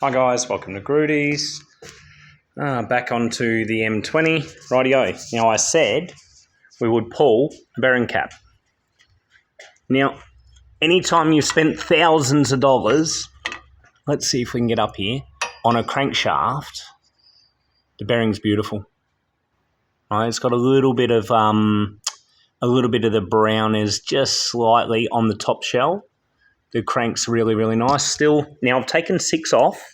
Hi guys, welcome to Groody's. Back onto the M20. Rightio. Now I said we would pull a bearing cap. Now, anytime you've spent thousands of dollars, let's see if we can get up here, on a crankshaft, the bearing's beautiful. Right, it's got a little bit of the brown is just slightly on the top shell. The crank's really, really nice still. Now I've taken 6 off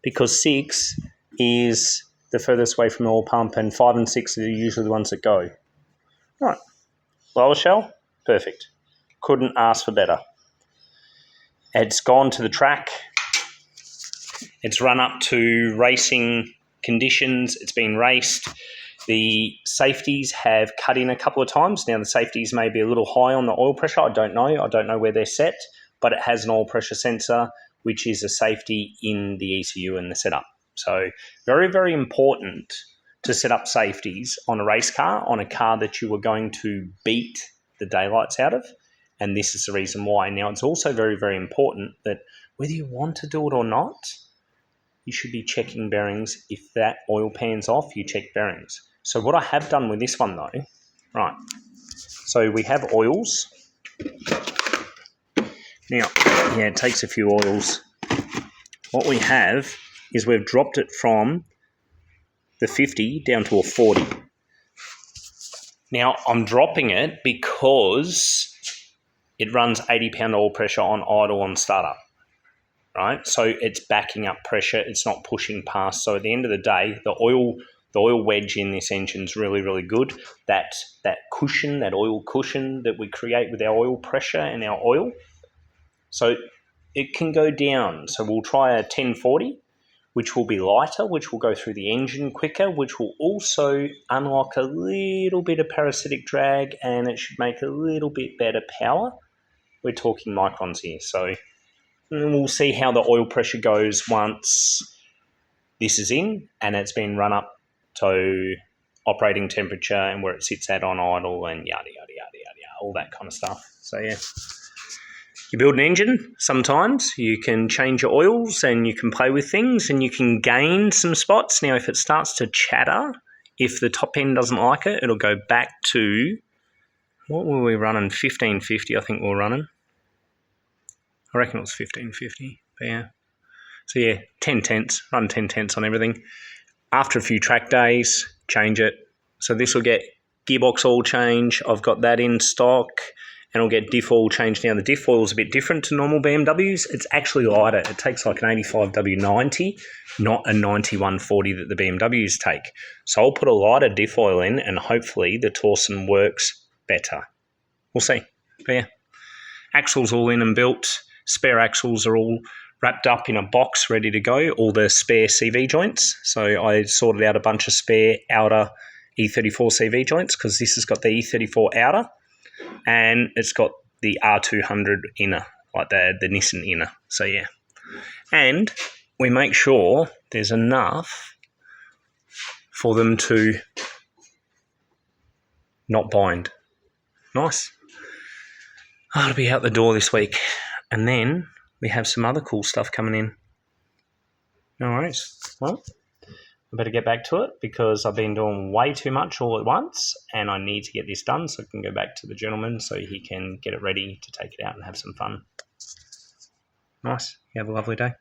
because 6 is the furthest away from the oil pump and 5 and 6 are usually the ones that go. Right, lower shell, perfect. Couldn't ask for better. It's gone to the track. It's run up to racing conditions. It's been raced. The safeties have cut in a couple of times. Now the safeties may be a little high on the oil pressure. I don't know. I don't know where they're set, but it has an oil pressure sensor, which is a safety in the ECU and the setup. So very, very important to set up safeties on a race car, on a car that you are going to beat the daylights out of. And this is the reason why. Now, it's also very, very important that whether you want to do it or not, you should be checking bearings. If that oil pan's off, you check bearings. So what I have done with this one though, right, so we have oils. Now, yeah, it takes a few oils. What we have is we've dropped it from the 50 down to a 40. Now, I'm dropping it because it runs 80-pound oil pressure on idle on startup, right? So it's backing up pressure. It's not pushing past. So at the end of the day, the oil wedge in this engine is really, really good. That cushion, that oil cushion that we create with our oil pressure and our oil, so it can go down. So we'll try a 1040, which will be lighter, which will go through the engine quicker, which will also unlock a little bit of parasitic drag, and it should make a little bit better power. We're talking microns here. So we'll see how the oil pressure goes once this is in and it's been run up to operating temperature and where it sits at on idle and yada, yada, yada, yada, all that kind of stuff. So yeah. You build an engine, sometimes you can change your oils and you can play with things and you can gain some spots. Now, if it starts to chatter, if the top end doesn't like it, it'll go back to, what were we running? 1550, I think we were running. I reckon it was 1550, but yeah. So yeah, 10 tenths, run 10 tenths on everything. After a few track days, change it. So this will get gearbox oil change. I've got that in stock. And I'll get diff oil change. Now, the diff oil is a bit different to normal BMWs. It's actually lighter. It takes like an 85W90, not a 9140 that the BMWs take. So I'll put a lighter diff oil in and hopefully the Torsen works better. We'll see. But yeah, axles all in and built. Spare axles are all wrapped up in a box ready to go, all the spare CV joints. So I sorted out a bunch of spare outer E34 CV joints because this has got the E34 outer. And it's got the R200 inner, like the Nissan inner. So, yeah. And we make sure there's enough for them to not bind. Nice. I'll be out the door this week. And then we have some other cool stuff coming in. No worries. Well, I better get back to it because I've been doing way too much all at once and I need to get this done so I can go back to the gentleman so he can get it ready to take it out and have some fun. Nice. You have a lovely day.